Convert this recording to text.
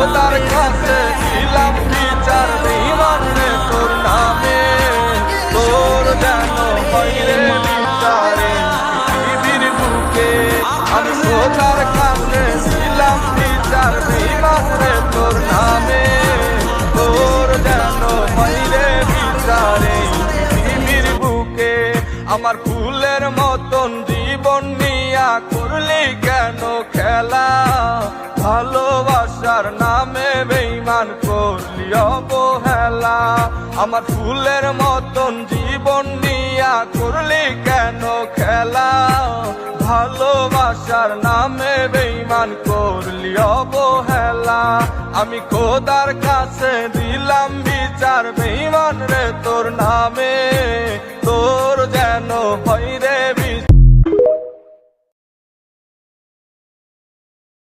খোদার কাছে দিলাম বিচার বেঈমান রে তোর নামে, তোর যেন হয় রে বিচারে পৃথিবীর বুকে। আমি খোদার কাছে দিলাম বিচার বেঈমান রে তোর নামে, তোর যেন হয় রে বিচারে পৃথিবীর বুকে। আমার ফুলের মতন জীবন নিয়া করলি কেন খেলা, ভালোবাসার নামে বেঈমান করলি অবহেলা। আমার ফুলের মতন জীবন নিয়া করলি কেন খেলা, ভালোবাসার নামে বেঈমান করলি অবহেলা। আমি খোদার কাছে দিলাম বিচার বেঈমান রে তোর নামে, তোর যেন হয় রে